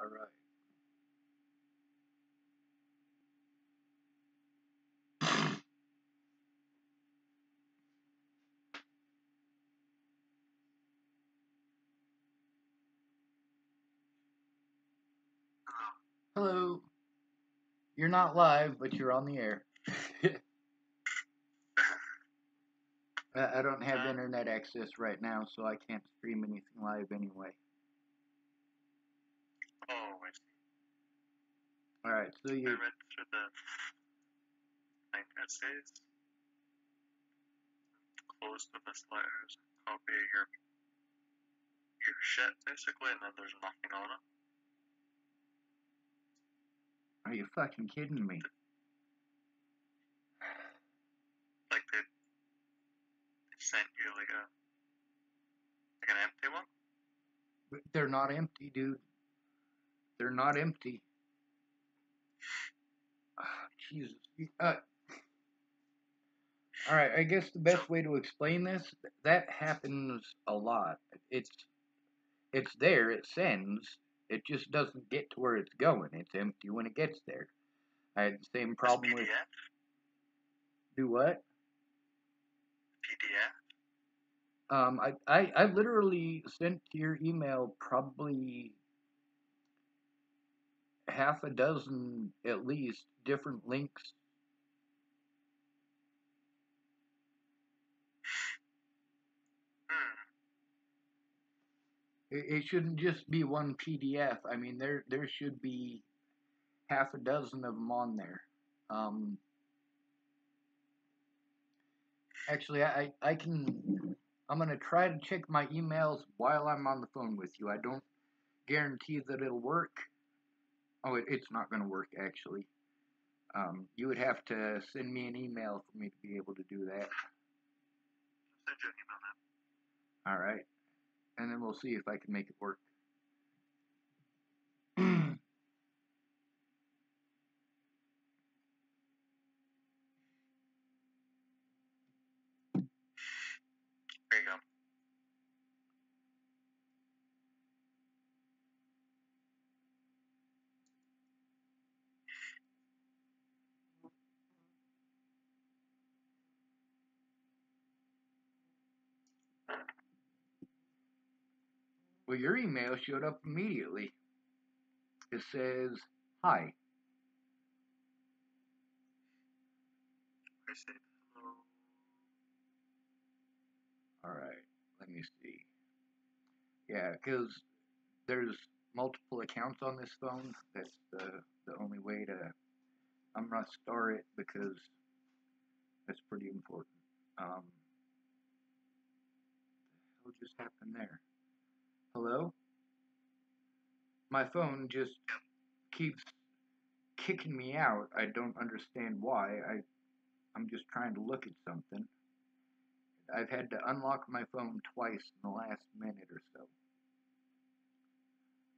All right. Hello. You're not live, but you're on the air. I don't have internet access right now, so I can't stream anything live anyway. Oh, I see. All right, so I you. read through the essays, close to this letters, copy your shit basically, and then there's nothing on it. Are you fucking kidding me? Like they sent you like an empty one. They're not empty, dude. They're not empty. Jesus. All right, I guess the best way to explain this, that happens a lot. It's there, it sends, it just doesn't get to where it's going. It's empty when it gets there. I had the same problem PDF? with. Do what? PDF? I literally sent to your email probably half a dozen at least different links. It shouldn't just be one PDF. I mean, there should be half a dozen of them on there. Actually, I can. I'm gonna try to check my emails while I'm on the phone with you. I don't guarantee that it'll work. Oh, it's not gonna work actually. You would have to send me an email for me to be able to do that. Send you an email now. All right, and then we'll see if I can make it work. There you go. Well, your email showed up immediately. It says, "Hi." I said hello. All right, let me see. Yeah, because there's multiple accounts on this phone. That's the only way to. I'm gonna start it because that's pretty important. What just happened there? Hello? My phone just keeps kicking me out. I don't understand why. I'm just trying to look at something. I've had to unlock my phone twice in the last minute or so.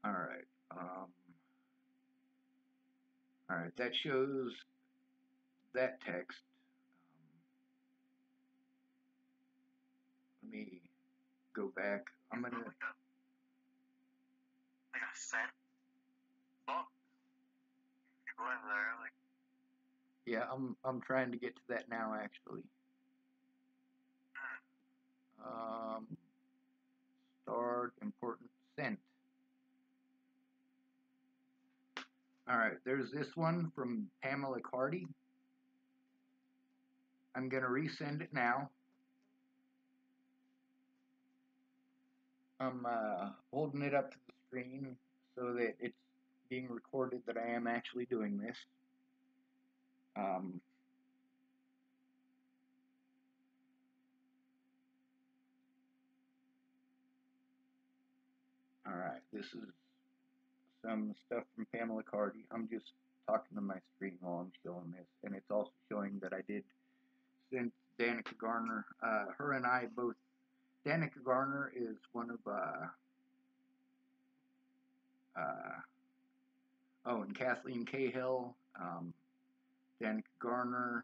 Alright. Alright, that shows that text. Let me go back. I'm gonna. Like a scent box. You go in there, like. Yeah, I'm trying to get to that now actually. Start important sent. Alright, there's this one from Pamela Cardi. I'm gonna resend it now. I'm holding it up to the screen so that it's being recorded that I am actually doing this. Alright, this is some stuff from Pamela Cardi. I'm just talking to my screen while I'm showing this, and it's also showing that I did send Danica Garner. Her and I both. Danica Garner is one of and Kathleen Cahill, Danica Garner.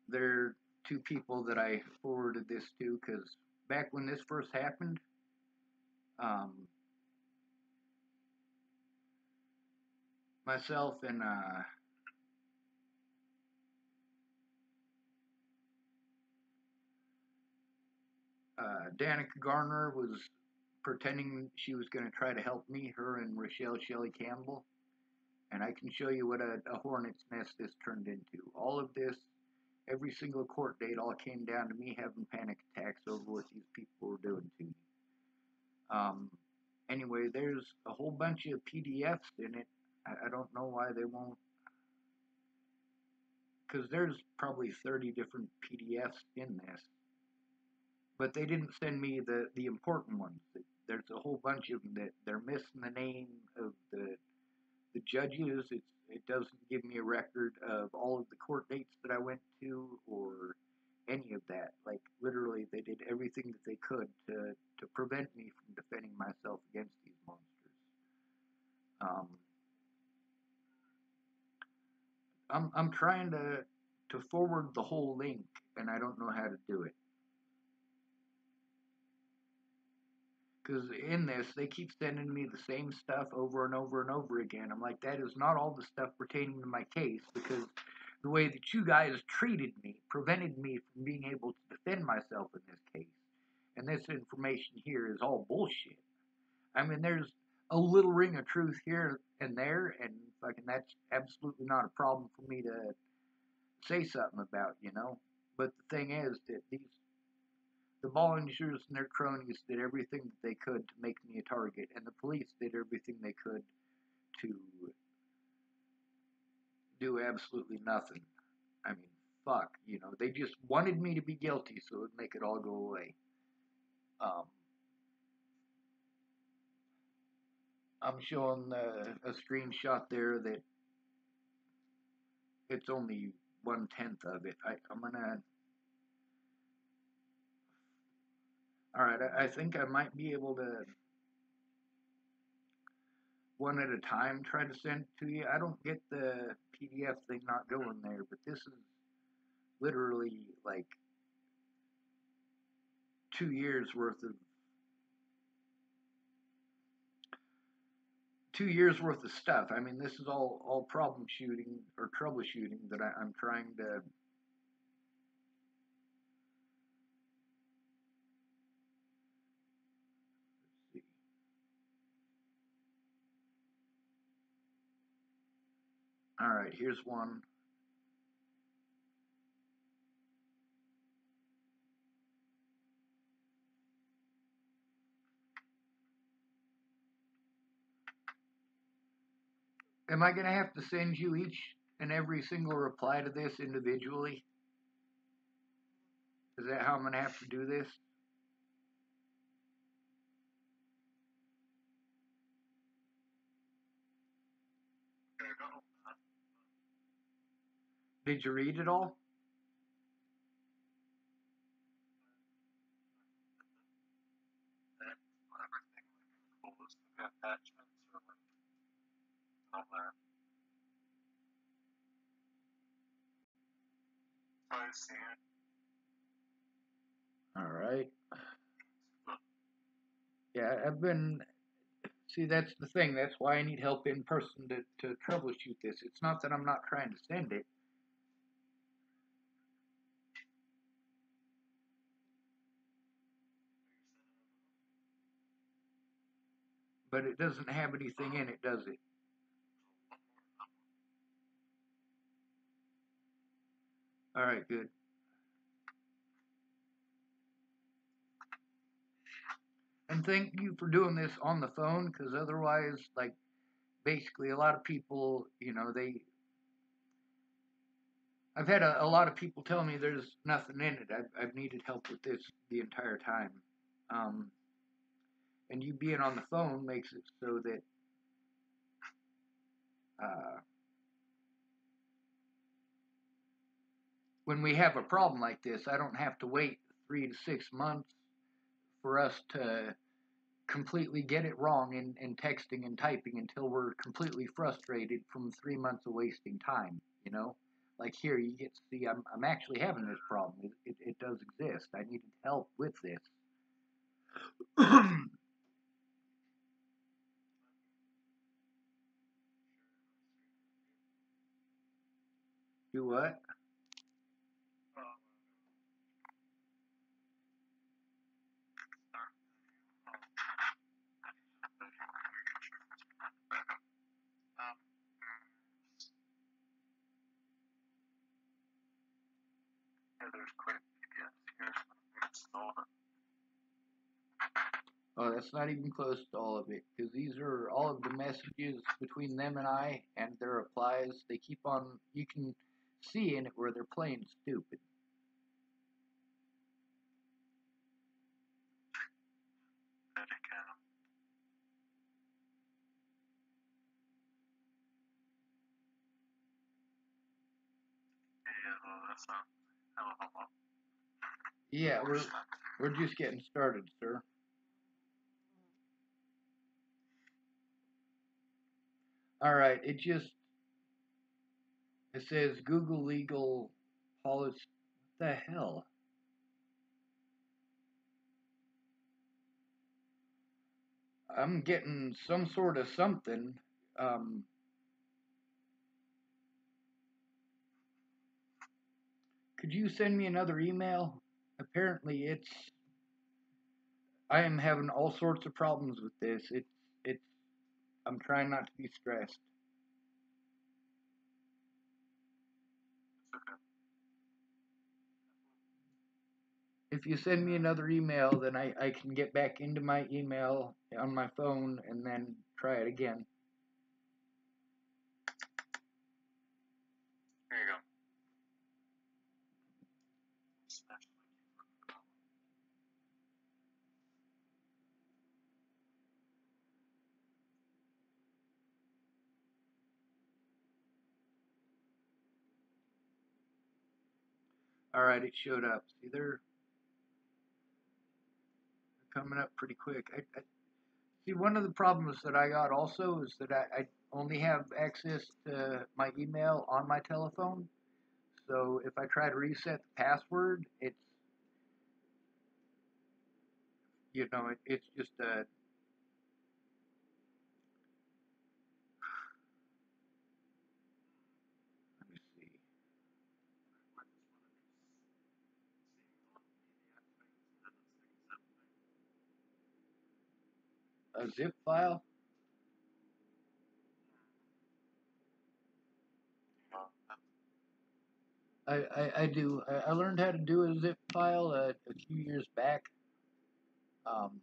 They're two people that I forwarded this to because back when this first happened, um, myself and Danica Garner was pretending she was going to try to help me, her and Rochelle Shelley Campbell. And I can show you what a hornet's nest this turned into. All of this, every single court date, all came down to me having panic attacks over what these people were doing to me. Um, anyway, there's a whole bunch of PDFs in it. I don't know why they won't, because there's probably 30 different PDFs in this, but they didn't send me the important ones. There's a whole bunch of them that they're missing the name of the judges. It doesn't give me a record of all of the court dates that I went to or any of that. Like literally, they did everything that they could to prevent me from defending myself against these monsters. Um, I'm trying to forward the whole link, and I don't know how to do it. Because in this, they keep sending me the same stuff over and over and over again. I'm like, that is not all the stuff pertaining to my case, because the way that you guys treated me prevented me from being able to defend myself in this case. And this information here is all bullshit. I mean, there's a little ring of truth here and there, and fucking that's absolutely not a problem for me to say something about, you know. But the thing is that the Bollingers and their cronies did everything that they could to make me a target, and the police did everything they could to do absolutely nothing. I mean, fuck, you know, they just wanted me to be guilty so it would make it all go away. Um, I'm showing a screenshot there that it's only 1/10 of it. I'm gonna. All right, I think I might be able to one at a time try to send it to you. I don't get the PDF thing not going there, but this is literally like 2 years worth of 2 years worth of stuff. I mean, this is all problem shooting or troubleshooting that I'm trying to. Let's see. All right, here's one. Am I going to have to send you each and every single reply to this individually? Is that how I'm going to have to do this? Did you read it all? All right. Yeah, I've been. See, that's the thing. That's why I need help in person to troubleshoot this. It's not that I'm not trying to send it, but it doesn't have anything in it, does it? All right, good. And thank you for doing this on the phone, because otherwise, like, basically, a lot of people, you know, I've had a lot of people tell me there's nothing in it. I've needed help with this the entire time. Um, and you being on the phone makes it so that uh, when we have a problem like this, I don't have to wait 3 to 6 months for us to completely get it wrong in texting and typing until we're completely frustrated from 3 months of wasting time, you know? Like here, you get to see I'm actually having this problem. It does exist. I needed help with this. Do what? There's quick PDFs here. Installed it. Oh, that's not even close to all of it, because these are all of the messages between them and I, and their replies. They keep on. You can see in it where they're playing stupid. That's not hell of a lot. Yeah, we're just getting started, sir. All right, it says Google legal policy. What the hell? I'm getting some sort of something. Um, could you send me another email? Apparently, I am having all sorts of problems with this. It's. I'm trying not to be stressed. If you send me another email, then I can get back into my email on my phone and then try it again. Here you go. All right, it showed up. See, they're coming up pretty quick. See, one of the problems that I got also is that I only have access to my email on my telephone. So if I try to reset the password, it's just a. Let me see. A zip file. I do. I learned how to do a zip file a few years back. Um,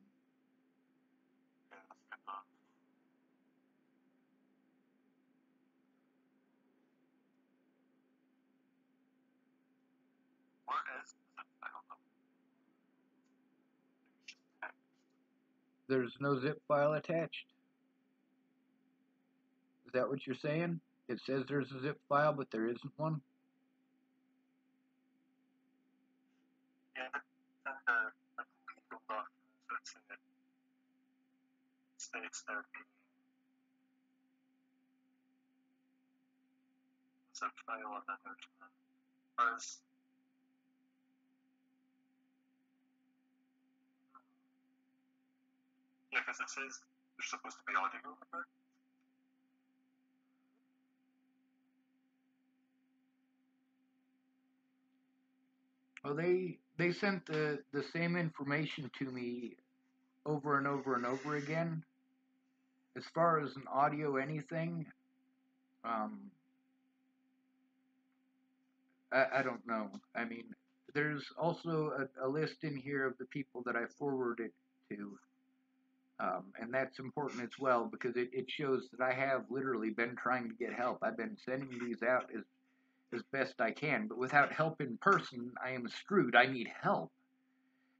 What is it? I don't know. there's no zip file attached. Is that what you're saying? It says there's a zip file, but there isn't one. Yeah, the legal documents that states there being a file and then there's none. Whereas, yeah, because it says there's supposed to be audio in there. Well, they sent the same information to me over and over and over again. As far as an audio anything, um, I don't know. I mean, there's also a list in here of the people that I forwarded to, and that's important as well because it shows that I have literally been trying to get help. I've been sending these out as best I can, but without help in person, I am screwed. I need help.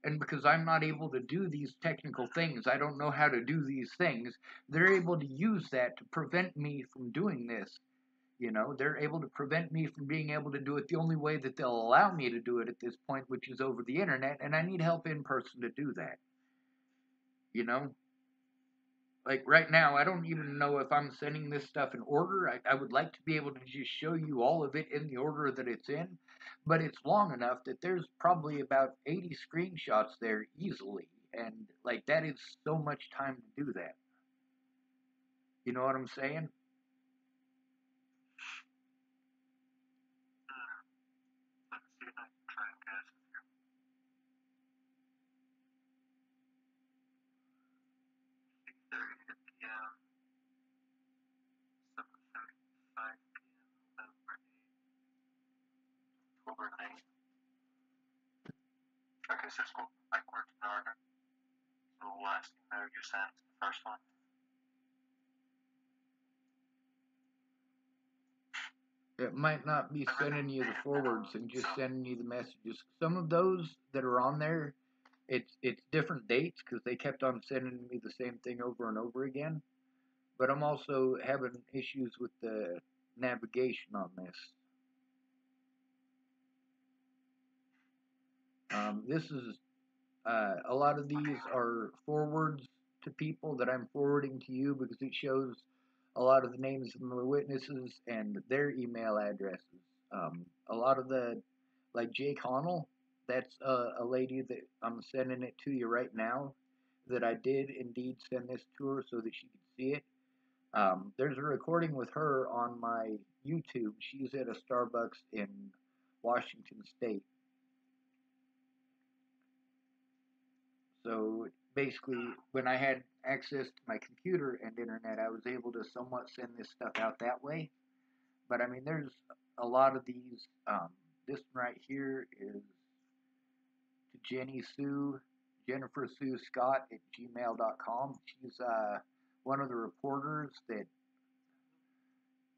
And because I'm not able to do these technical things, I don't know how to do these things, they're able to use that to prevent me from doing this. They're able to prevent me from being able to do it the only way that they'll allow me to do it at this point, which is over the internet, and I need help in person to do that. You know? Like right now, I don't even know if I'm sending this stuff in order. I would like to be able to just show you all of it in the order that it's in, but it's long enough that there's probably about 80 screenshots there easily. and like that is so much time to do that. You know what I'm saying? Let's see if I can try and guess it here. 6:30 p.m., 7:35 p.m., November 8th, October 9th. Okay, so let's go backwards in order. So the last email you sent, the first one. It might not be sending you the forwards and just sending you the messages. Some of those that are on there, it's different dates because they kept on sending me the same thing over and over again. But I'm also having issues with the navigation on this. This is a lot of these are forwards to people that I'm forwarding to you because it shows a lot of the names of the witnesses and their email addresses. A lot of the, like Jake Honnell, that's a lady that I'm sending it to you right now. That I did indeed send this to her so that she could see it. There's a recording with her on my YouTube. She's at a Starbucks in Washington State. So basically, when I had access to my computer and internet, I was able to somewhat send this stuff out that way. But I mean, there's a lot of these. This one right here is to Jenny Sue, Jennifer Sue Scott at gmail.com. She's one of the reporters that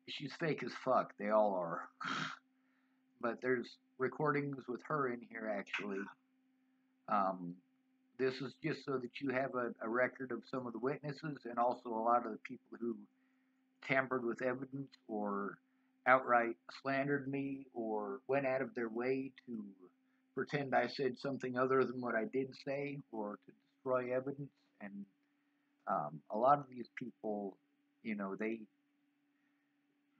she's fake as fuck. They all are. But there's recordings with her in here actually. Um, this is just so that you have a record of some of the witnesses and also a lot of the people who tampered with evidence or outright slandered me or went out of their way to pretend I said something other than what I did say or to destroy evidence. And a lot of these people, you know,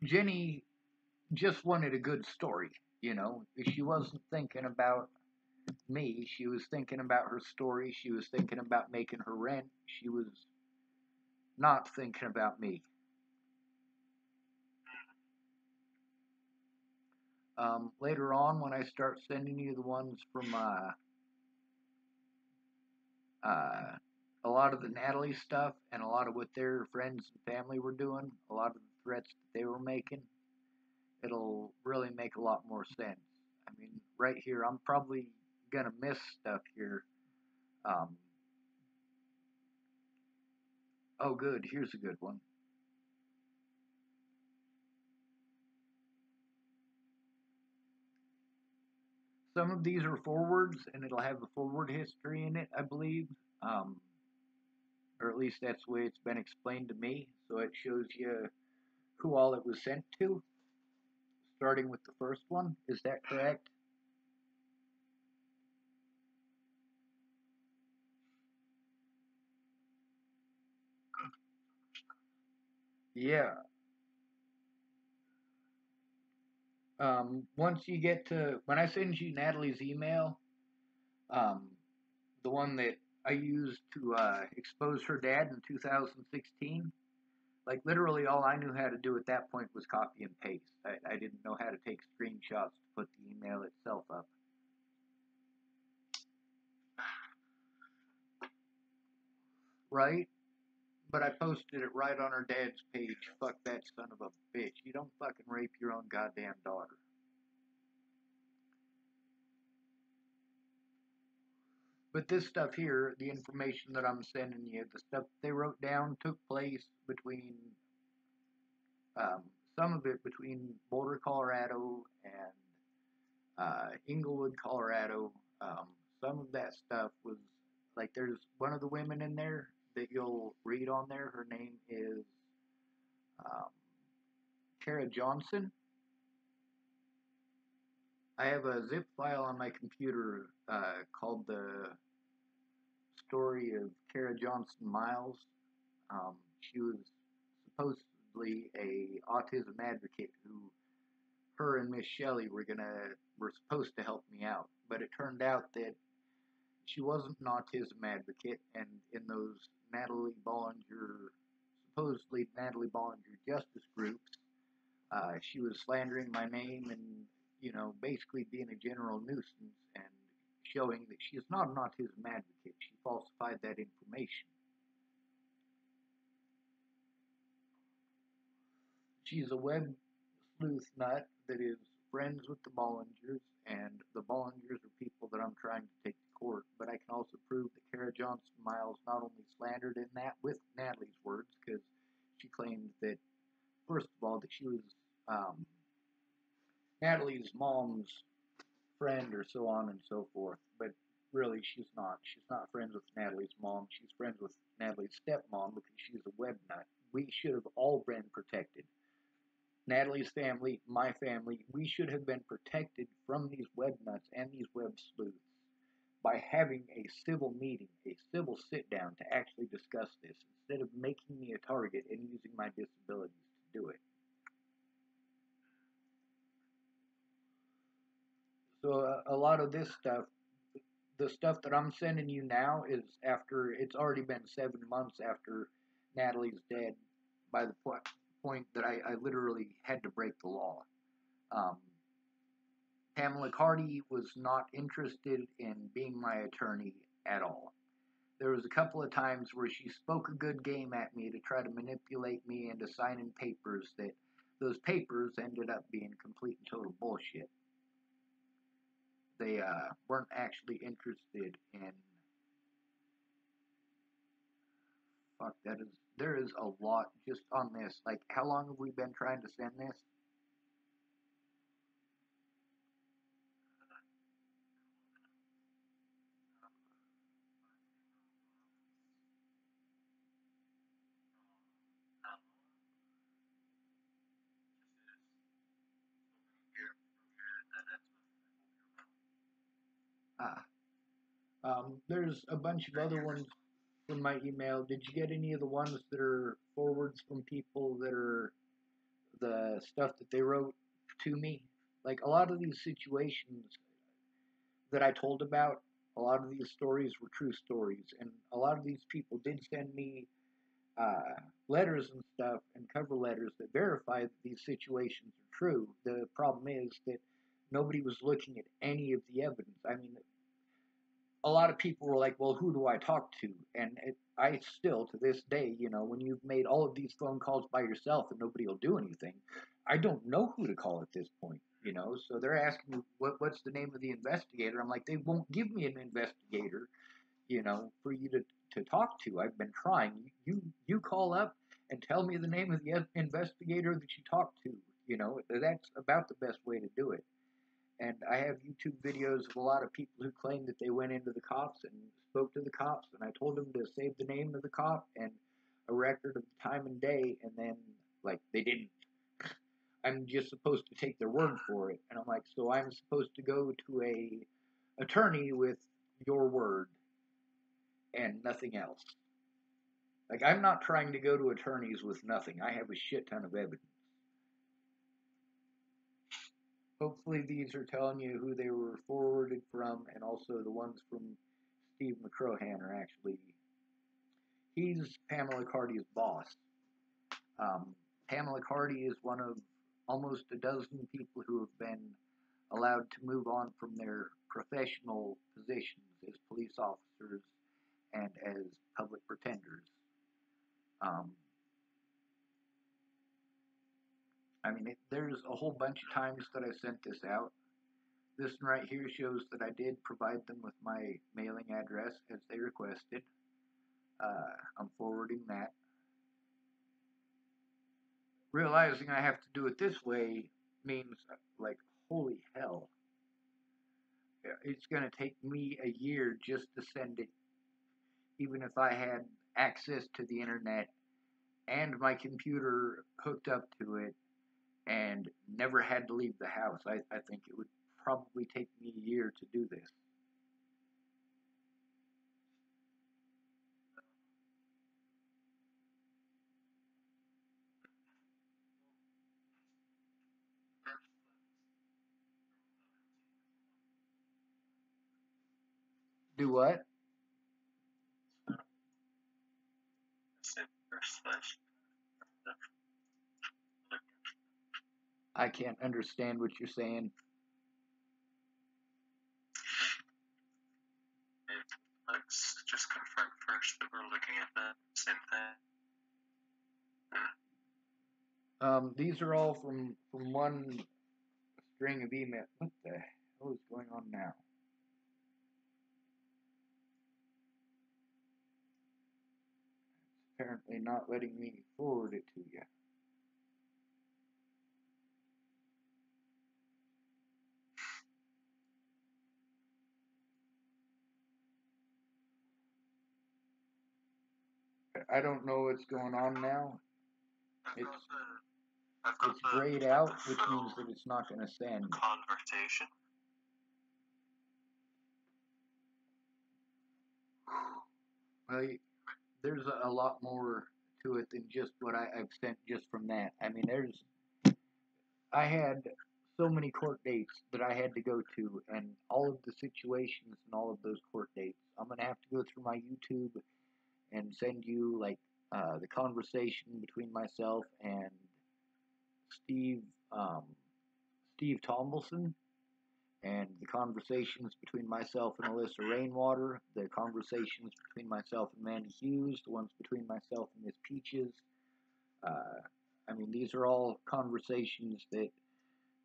Jenny just wanted a good story, you know. She wasn't thinking about me. She was thinking about her story. She was thinking about making her rent. She was not thinking about me. Later on, when I start sending you the ones from a lot of the Natalie stuff and a lot of what their friends and family were doing, a lot of the threats that they were making, it'll really make a lot more sense. I mean, right here, I'm probably gonna miss stuff here. Um, oh, good. Here's a good one. Some of these are forwards, and it'll have the forward history in it, I believe. Um, or at least that's the way it's been explained to me. So it shows you who all it was sent to, starting with the first one. Is that correct? Yeah. Once you get to when I send you Natalie's email, um, the one that I used to expose her dad in 2016, like literally all I knew how to do at that point was copy and paste. I didn't know how to take screenshots to put the email itself up. Right? But I posted it right on her dad's page. Fuck that son of a bitch. You don't fucking rape your own goddamn daughter. But this stuff here, the information that I'm sending you, the stuff they wrote down took place between um, some of it between Boulder, Colorado, and Inglewood, Colorado. Some of that stuff was like there's one of the women in there that you'll read on there. Her name is um, Kara Johnson. I have a zip file on my computer called the story of Kara Johnson Miles. She was supposedly a autism advocate who her and Miss Shelley were supposed to help me out, but it turned out that She wasn't an autism advocate, and in those Natalie Bollinger, supposedly Natalie Bollinger justice groups, she was slandering my name and, basically being a general nuisance and showing that she is not an autism advocate. She falsified that information. She's a web sleuth nut that is friends with the Bollingers, and the Bollingers are people that I'm trying to take to court. But I can also prove that Kara Johnson Miles not only slandered in that with Natalie's words, because she claimed that, first of all, that she was um, Natalie's mom's friend or so on and so forth. But really, she's not. She's not friends with Natalie's mom. She's friends with Natalie's stepmom because she's a web nut. We should have all been protected. Natalie's family, my family, we should have been protected from these web nuts and these web sleuths by having a civil meeting, a civil sit down to actually discuss this instead of making me a target and using my disabilities to do it. So a lot of this stuff, the stuff that I'm sending you now is after it's already been 7 months after Natalie's dead by the point that I literally had to break the law. Um, Pamela Cardi was not interested in being my attorney at all. There was a couple of times where she spoke a good game at me to try to manipulate me into signing papers that those papers ended up being complete and total bullshit. They weren't actually interested in. Fuck, that is. There is a lot just on this. Like, how long have we been trying to send this? Ah, there's a bunch of other ones from my email. Did you get any of the ones that are forwards from people that are the stuff that they wrote to me? Like a lot of these situations that I told about, a lot of these stories were true stories, and a lot of these people did send me letters and stuff and cover letters that verify that these situations are true. The problem is that nobody was looking at any of the evidence. I mean, a lot of people were like, well, who do I talk to? And I still, to this day, when you've made all of these phone calls by yourself and nobody will do anything, I don't know who to call at this point. So they're asking me, what's the name of the investigator? I'm like, they won't give me an investigator, for you to talk to. I've been trying. You call up and tell me the name of the investigator that you talked to. That's about the best way to do it. And I have YouTube videos of a lot of people who claim that they went into the cops and spoke to the cops, and I told them to save the name of the cop and a record of the time and day, and then, like, they didn't. I'm just supposed to take their word for it. And I'm like, so I'm supposed to go to a attorney with your word and nothing else. Like, I'm not trying to go to attorneys with nothing. I have a shit ton of evidence. Hopefully these are telling you who they were forwarded from, and also the ones from Steve McCrohan are actually, he's Pamela Cardi's boss. Pamela Cardi is one of almost a dozen people who have been allowed to move on from their professional positions as police officers and as public pretenders. Um, there's a whole bunch of times that I sent this out. This one right here shows that I did provide them with my mailing address as they requested. I'm forwarding that. Realizing I have to do it this way means, like, holy hell. It's going to take me a year just to send it, even if I had access to the internet and my computer hooked up to it and never had to leave the house. I think it would probably take me a year to do this. Do what? It's in slash. I can't understand what you're saying. Let's just confirm first that we're looking at the same thing. These are all from one string of email. What the hell is going on now? It's apparently not letting me forward it to you. I don't know what's going on now. It's grayed out, which means that it's not going to send. Conversation. Well, there's a lot more to it than just what I've sent just from that. I mean, I had so many court dates that I had to go to, and all of the situations and all of those court dates. I'm gonna have to go through my YouTube and send you like the conversation between myself and Steve um, Steve Tomlinson, and the conversations between myself and Alyssa Rainwater, the conversations between myself and Mandy Hughes, the ones between myself and Miss Peaches. Uh, I mean, these are all conversations that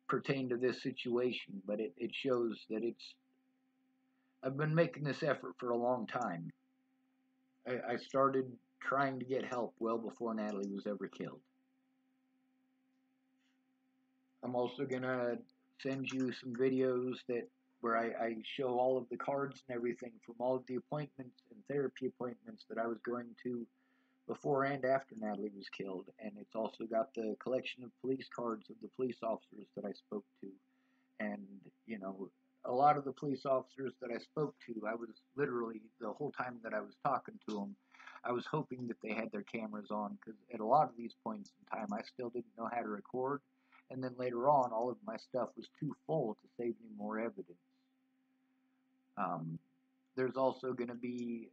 pertain to this situation, but it shows that I've been making this effort for a long time. I started trying to get help well before Natalie was ever killed. I'm also gonna send you some videos where I show all of the cards and everything from all of the appointments and therapy appointments that I was going to before and after Natalie was killed, and it's also got the collection of police cards of the police officers that I spoke to. And, you know, a lot of the police officers that I spoke to, I was literally, the whole time that I was talking to them, I was hoping that they had their cameras on, because at a lot of these points in time, I still didn't know how to record. And then later on, all of my stuff was too full to save any more evidence. There's also going to be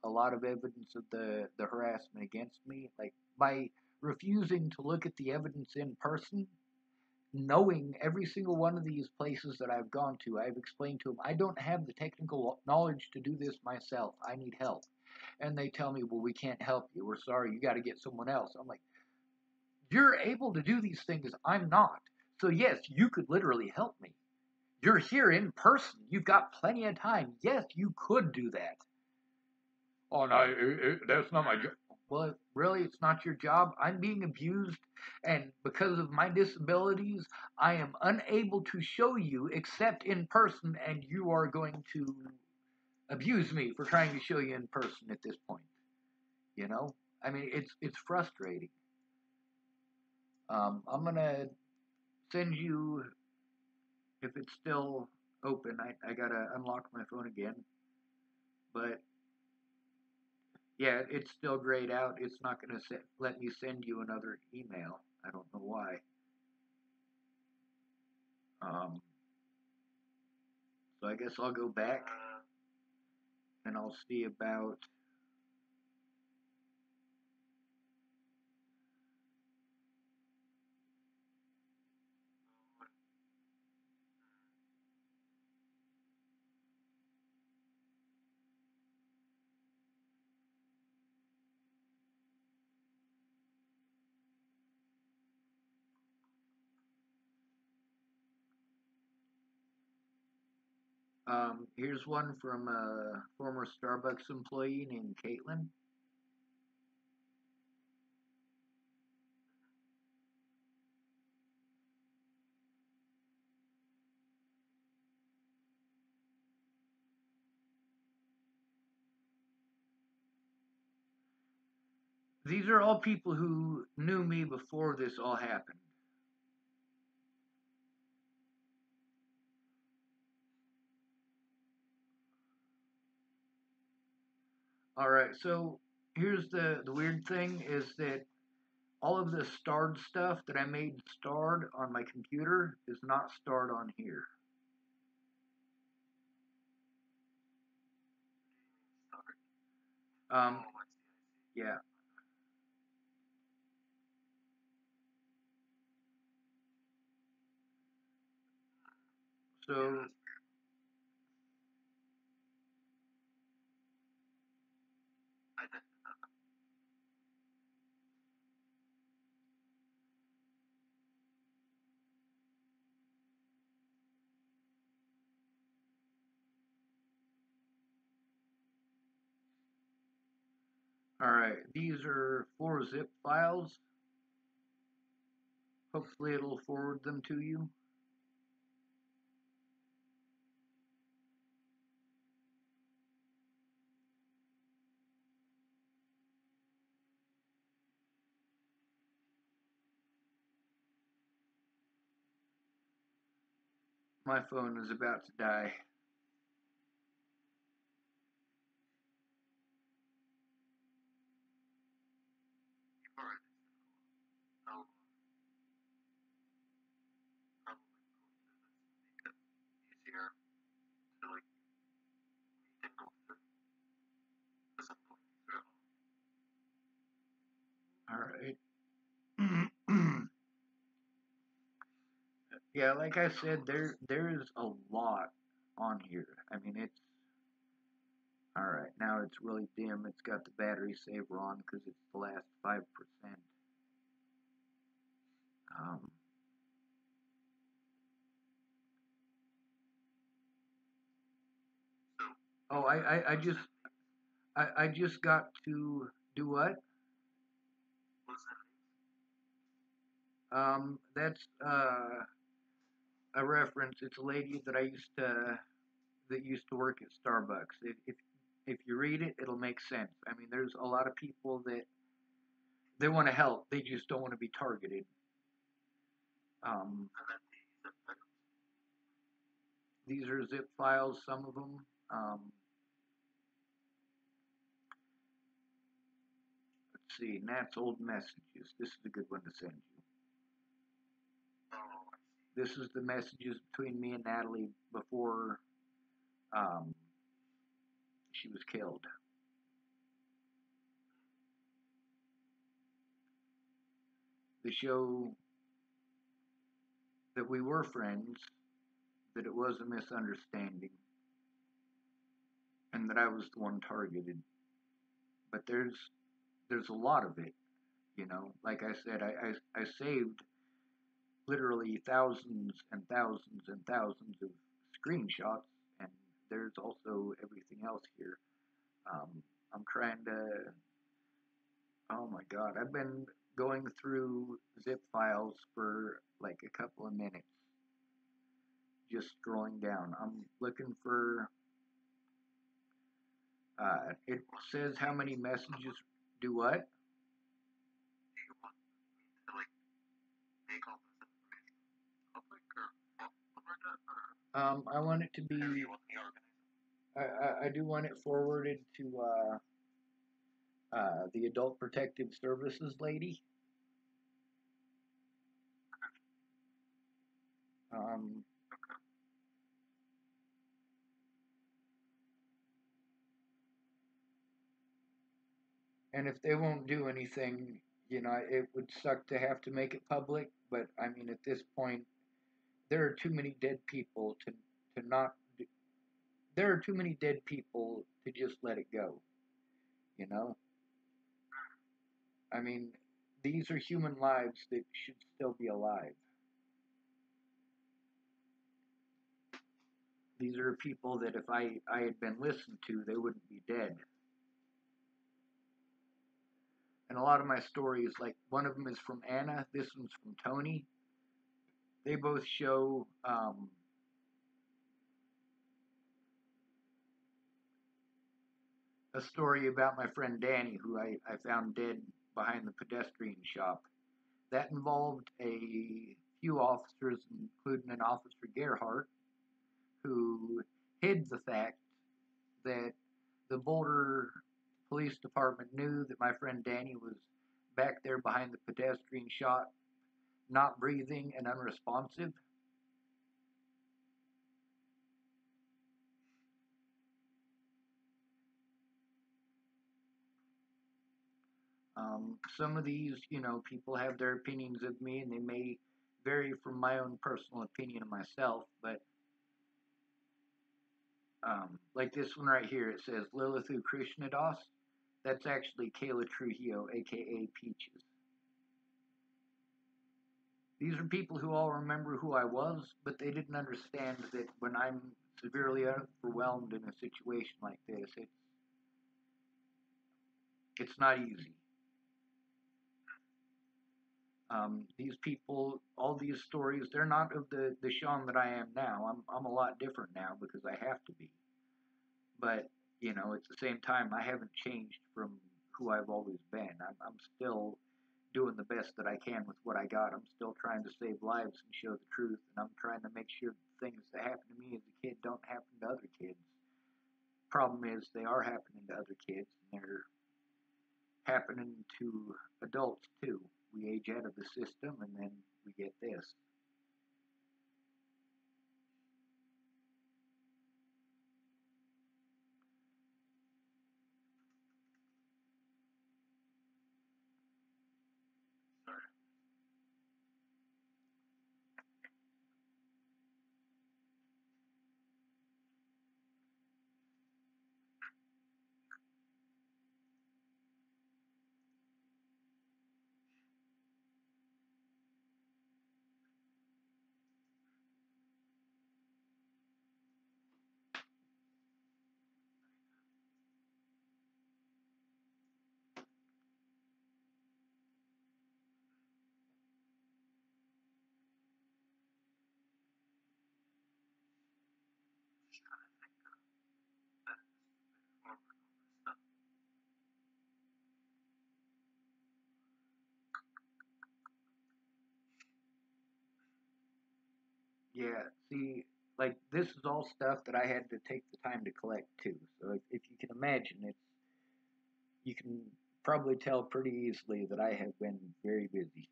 a lot of evidence of the harassment against me. Like, by refusing to look at the evidence in person, knowing every single one of these places that I've gone to, I've explained to them, I don't have the technical knowledge to do this myself. I need help. And they tell me, well, we can't help you. We're sorry. You got to get someone else. I'm like, you're able to do these things. I'm not. So, yes, you could literally help me. You're here in person. You've got plenty of time. Yes, you could do that. Oh, no, that's not my job. Well, really, it's not your job. I'm being abused, and because of my disabilities, I am unable to show you except in person, and you are going to abuse me for trying to show you in person at this point. You know? I mean, it's frustrating. I'm gonna send you, if it's still open. I gotta unlock my phone again, but yeah, it's still grayed out. It's not gonna let me send you another email. I don't know why. Um, so I guess I'll go back and I'll see about. Here's one from a former Starbucks employee named Caitlin. These are all people who knew me before this all happened. All right, so here's the weird thing is that all of the starred stuff that I made starred on my computer is not starred on here. Um, yeah. So, all right. These are 4-zip files. Hopefully, it'll forward them to you. My phone is about to die. All right. Yeah, like I said, there's a lot on here. I mean, it's all right. Now it's really dim. It's got the battery saver on because it's the last 5%. Um, oh, I just got to do what? That's a reference. It's a lady that I used to that used to work at Starbucks. If you read it, it'll make sense. I mean, there's a lot of people that they want to help. They just don't want to be targeted. Um, these are zip files, some of them. Let's see, Nat's old messages. This is a good one to send you. This is the messages between me and Natalie before um, she was killed. They show that we were friends, that it was a misunderstanding, and that I was the one targeted. But there's a lot of it, you know. Like I said, I saved literally thousands and thousands and thousands of screenshots, and there's also everything else here. Um, I'm trying to. Oh my god, I've been going through zip files for like a couple of minutes, just scrolling down. I'm looking for. It says how many messages do what? I want it to be. I do want it forwarded to the Adult Protective Services lady. Um, and if they won't do anything, you know, it would suck to have to make it public. But I mean, at this point, there are too many dead people to not. There are too many dead people to just let it go. You know, I mean, these are human lives that should still be alive. These are people that if I had been listened to, they wouldn't be dead. And a lot of my stories, like one of them is from Anna, this one's from Tony. They both show a story about my friend Danny, who I found dead behind the pedestrian shop. That involved a few officers, including an Officer Gerhardt, who hid the fact that the Boulder Police Department knew that my friend Danny was back there behind the pedestrian shop, not breathing and unresponsive. Some of these, people have their opinions of me, and they may vary from my own personal opinion of myself. But like this one right here, it says Lilithu Krishnadas. That's actually Kayla Trujillo, aka Peaches. These are people who all remember who I was, but they didn't understand that when I'm severely overwhelmed in a situation like this, it's not easy. These people, all these stories, they're not of the Sean that I am now. I'm a lot different now because I have to be. But at the same time, I haven't changed from who I've always been. I'm still doing the best that I can with what I got. I'm still trying to save lives and show the truth, and I'm trying to make sure that things that happen to me as a kid don't happen to other kids. Problem is, they are happening to other kids, and they're happening to adults too. We age out of the system, and then we get this. Sorry. Just trying to think of that forward on this stuff. Yeah, see, like this is all stuff that I had to take the time to collect too. So if you can imagine, you can probably tell pretty easily that I have been very busy.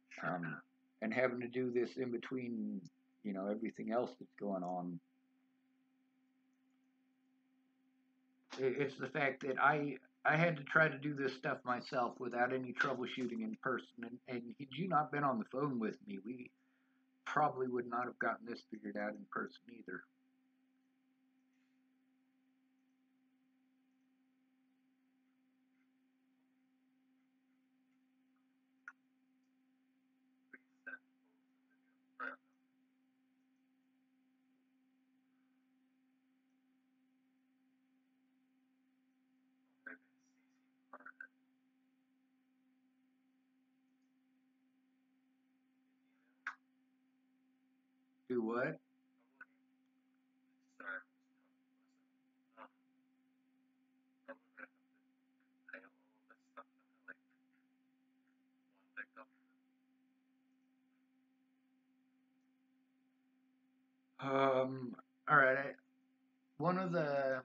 Sure. And having to do this in between, everything else that's going on. It's the fact that I had to try to do this stuff myself without any troubleshooting in person. And had you not been on the phone with me, we probably would not have gotten this figured out in person either. Right. Maybe it's easy part of it. Do what? Sorry. Um, probably gonna have to compile all of this stuff into like one big document. All right. One of the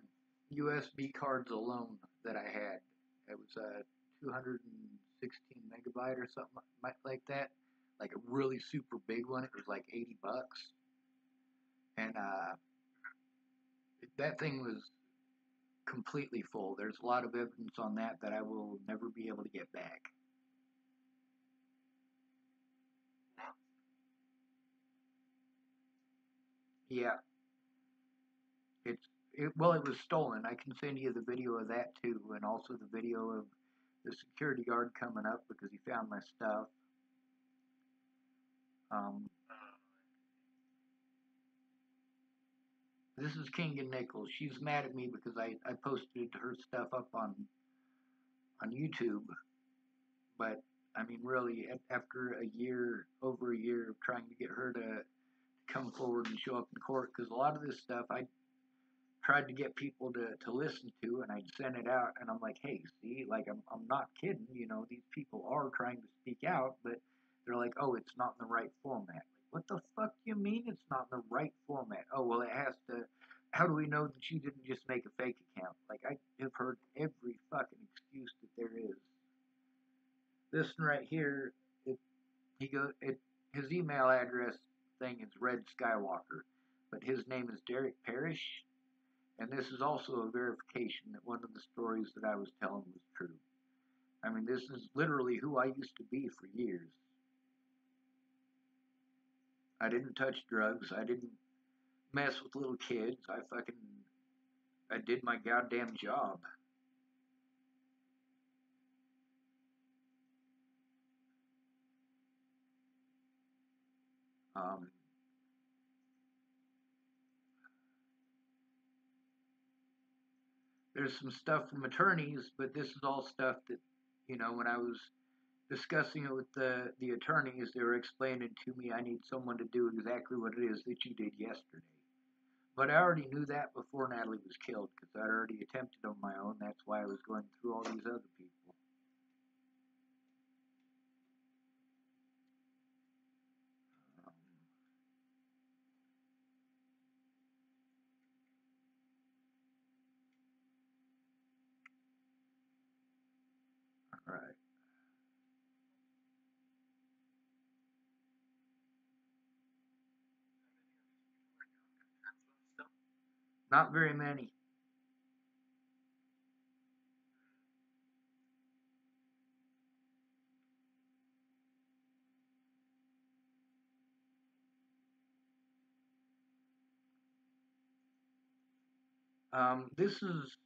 USB cards alone that I had, it was a 216 megabyte or something like that, like a really super big one. It was like $80, and that thing was completely full. There's a lot of evidence on that I will never be able to get back. Yeah, it was stolen. I can send you the video of that too, and also the video of the security guard coming up because he found my stuff. Um, this is King and Nichols. She's mad at me because I posted her stuff up on YouTube, but I mean, really, after over a year of trying to get her to come forward and show up in court, because a lot of this stuff I tried to get people to listen to, and I'd send it out, and I'm like, hey, see, like I'm not kidding, these people are trying to speak out, but they're like, oh, it's not in the right format. Like, what the fuck do you mean it's not in the right format? Oh, well, it has to. How do we know that she didn't just make a fake account? Like I have heard every fucking excuse that there is. This one right here, it he go it his email address thing is Red Skywalker, but his name is Derek Parrish, And this is also a verification that one of the stories that I was telling was true. I mean, this is literally who I used to be for years. I didn't touch drugs. I didn't mess with little kids. I did my goddamn job. Um, there's some stuff from attorneys, but this is all stuff that, when I was discussing it with the attorneys, they were explaining to me I need someone to do exactly what it is that you did yesterday. But I already knew that before Natalie was killed because I'd already attempted on my own. That's why I was going through all these other people. Um, all right. Not very many. This is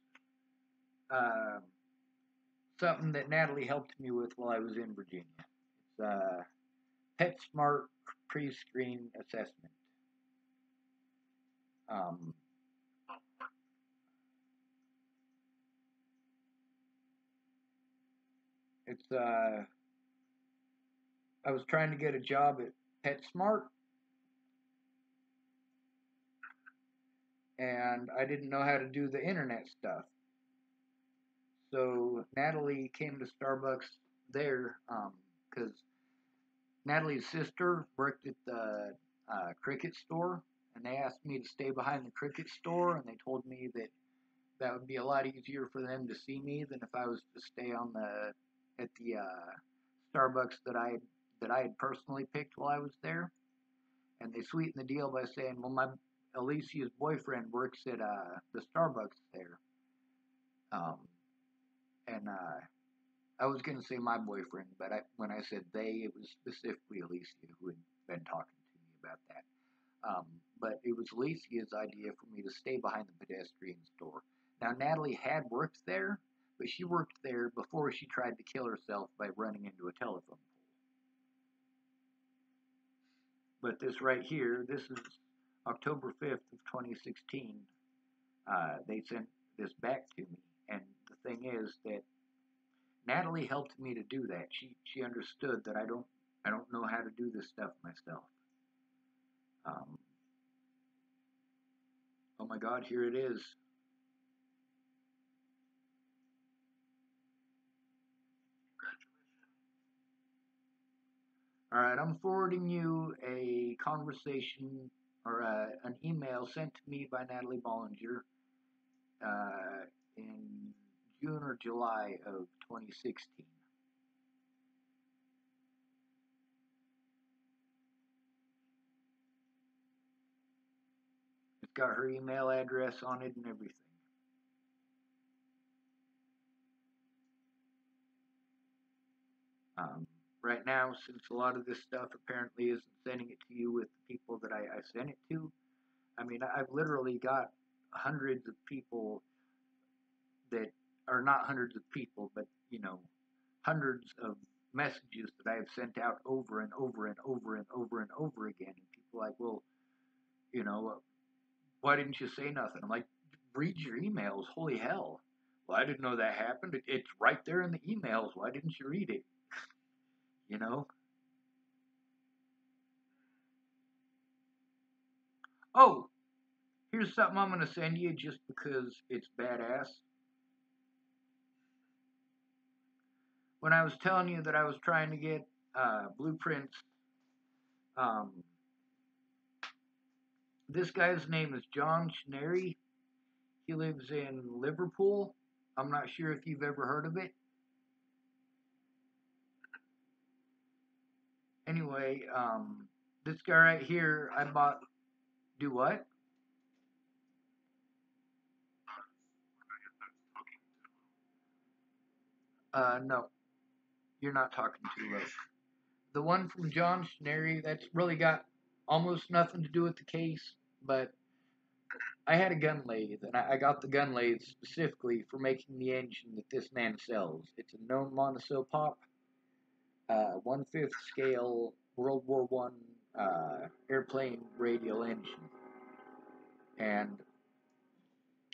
uh, something that Natalie helped me with while I was in Virginia. It's PetSmart pre-screen assessment. Um, it's I was trying to get a job at PetSmart, and I didn't know how to do the internet stuff. So Natalie came to Starbucks there because Natalie's sister worked at the cricket store, and they asked me to stay behind the cricket store, and they told me that that would be a lot easier for them to see me than if I was to stay on the at the Starbucks that I had personally picked while I was there. And they sweetened the deal by saying, "Well, my Alicia's boyfriend works at the Starbucks there." Um, and I was gonna say my boyfriend, but when I said they, it was specifically Alicia who had been talking to me about that. But it was Alicia's idea for me to stay behind the pedestrian store. Now Natalie had worked there, but she worked there before she tried to kill herself by running into a telephone pole. But this right here, this is October 5th of 2016. They sent this back to me, and the thing is that Natalie helped me to do that. She understood that I don't know how to do this stuff myself. Um, oh my God, here it is. All right, I'm forwarding you a conversation or an email sent to me by Natalie Bollinger in June or July of 2016. It's got her email address on it and everything. Um, right now, since a lot of this stuff apparently isn't sending it to you with the people that I sent it to, I mean, I've literally got hundreds of people that are not hundreds of people, but hundreds of messages that I have sent out over and over and over and over and over again. And people are like, well, you know, why didn't you say nothing? I'm like, read your emails. Holy hell. Well, I didn't know that happened. It's right there in the emails. Why didn't you read it? You know? Oh, here's something I'm going to send you just because it's badass. When I was telling you that I was trying to get blueprints, um, this guy's name is John Schnary. He lives in Liverpool. I'm not sure if you've ever heard of it. Anyway, this guy right here, I bought. Do what? No, you're not talking too low. The one from John Schnary, that's really got almost nothing to do with the case, but I had a gun lathe, and I got the gun lathe specifically for making the engine that this man sells. It's a known monosopop, 1/5 scale World War One airplane radial engine, and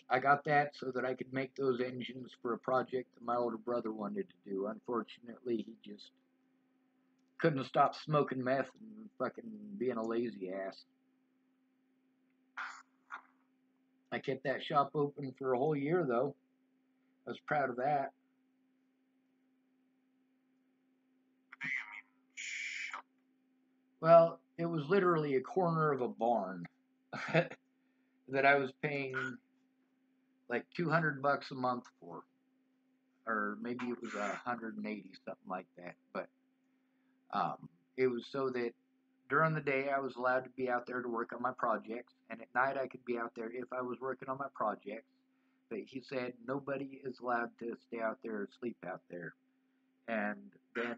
I got that so that I could make those engines for a project that my older brother wanted to do. Unfortunately, he just couldn't stop smoking meth and fucking being a lazy ass. I kept that shop open for a whole year, though. I was proud of that. Do you mean shop? Well, it was literally a corner of a barn that I was paying like $200 a month for, or maybe it was 180, something like that. But it was so that during the day I was allowed to be out there to work on my projects, and at night I could be out there if I was working on my projects. But he said nobody is allowed to stay out there or sleep out there. And then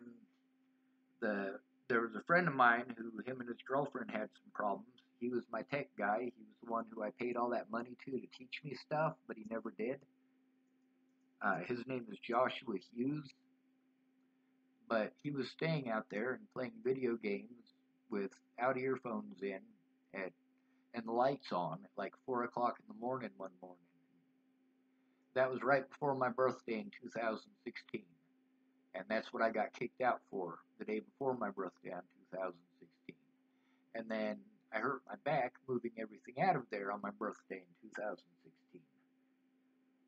the there was a friend of mine who him and his girlfriend had some problems. He was my tech guy. He was the one who I paid all that money to teach me stuff, but he never did. His name is Joshua Hughes, but he was staying out there and playing video games without earphones in at and the lights on at like 4 o'clock in the morning one morning. That was right before my birthday in 2016, and that's what I got kicked out for the day before my birthday in 2016. And then I hurt my back moving everything out of there on my birthday in 2016.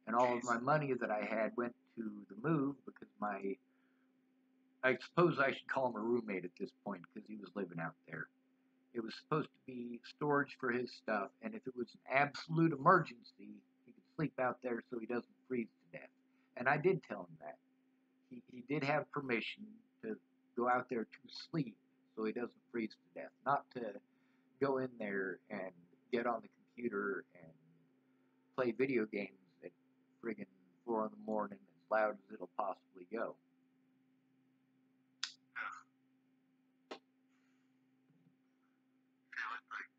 And all of my money that I had went to the move because I suppose I should call him a roommate at this point because he was living out there. It was supposed to be storage for his stuff, and if it was an absolute emergency, he could sleep out there so he doesn't freeze to death. And I did tell him that. He did have permission to go out there to sleep so he doesn't freeze to death, not to go in there and get on the computer and play video games at friggin' 4 in the morning as loud as it'll possibly go. Feel it like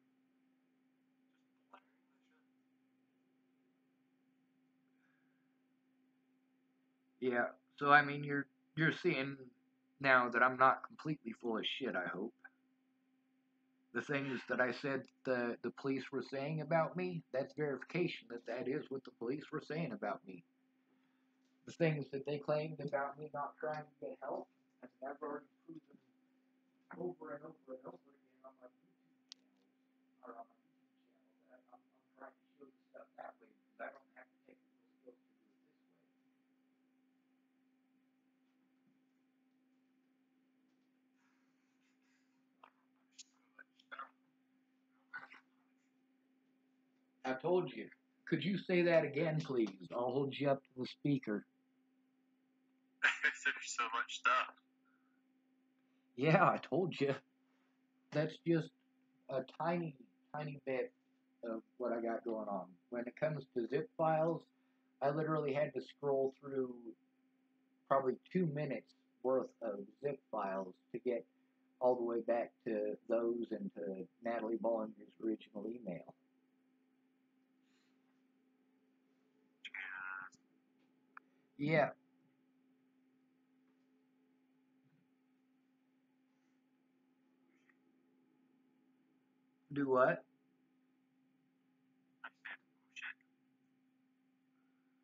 just blaring Yeah, so I mean you're seeing now that I'm not completely full of shit, I hope. The things that I said the police were saying about me, that's verification that that is what the police were saying about me. The things that they claimed about me not trying to get help, I mean, I've already proven over and over and over again on my YouTube channels, or on my YouTube channel, that I'm trying to show the stuff that way because I don't have the technical skills to do it this way. I told you. Could you say that again, please? I'll hold you up to the speaker. There's so much stuff. Yeah, I told you. That's just a tiny, tiny bit of what I got going on. When it comes to zip files, I literally had to scroll through probably 2 minutes worth of zip files to get all the way back to those and to Natalie Bollinger's original email. Yeah. Do what? I said, oh shit,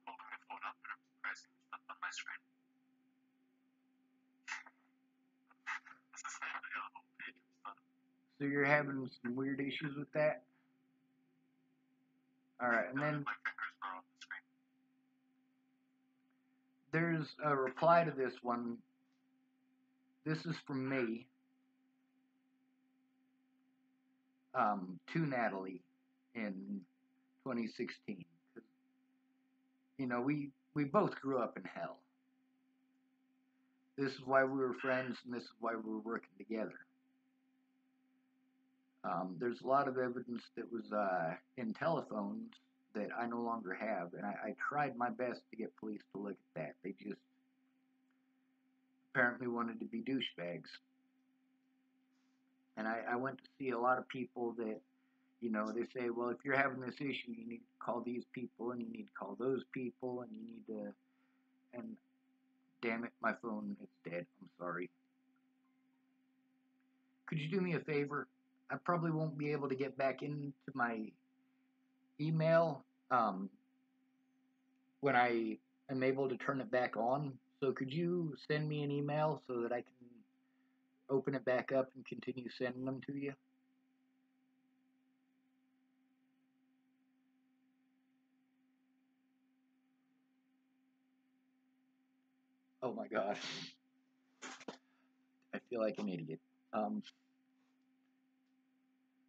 holding my phone up and I'm pressing stuff on my screen. This is literally a whole page of stuff. So you're having some weird issues with that? All right, and then My fingers were on the screen. there's a reply to this one. This is from me to Natalie in 2016. 'Cause, you know, we both grew up in hell. This is why we were friends, and this is why we were working together. There's a lot of evidence that was in telephones that I no longer have, and I tried my best to get police to look at that. They just apparently wanted to be douchebags. And I went to see a lot of people that, they say, well, if you're having this issue, you need to call these people and you need to call those people and you need to, and damn it, my phone is dead. I'm sorry. Could you do me a favor? I probably won't be able to get back into my email when I am able to turn it back on. So could you send me an email so that I can open it back up and continue sending them to you? Oh my god. I feel like an idiot. Um,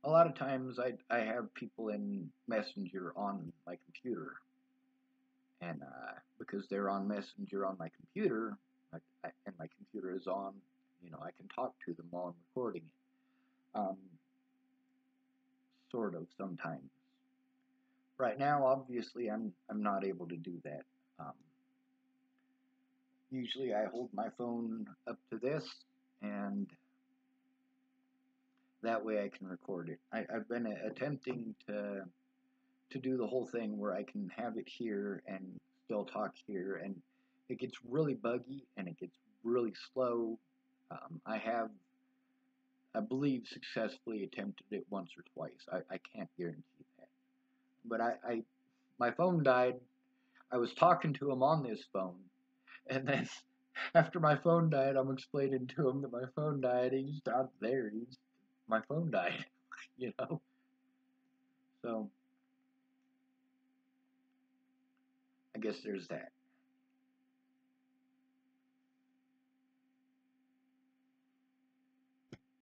a lot of times I have people in Messenger on my computer, and because they're on Messenger on my computer, and my computer is on, I can talk to them while I'm recording it. Sort of sometimes. Right now, obviously, I'm not able to do that. Um, Usually, I hold my phone up to this, and that way I can record it. I've been attempting to do the whole thing where I can have it here and still talk here, and it gets really buggy and it gets really slow. I have, I believe, successfully attempted it once or twice. I can't guarantee that, but my phone died. I was talking to him on this phone, and then after my phone died, I'm explaining to him that my phone died. He's not there. My phone died, you know. So I guess there's that.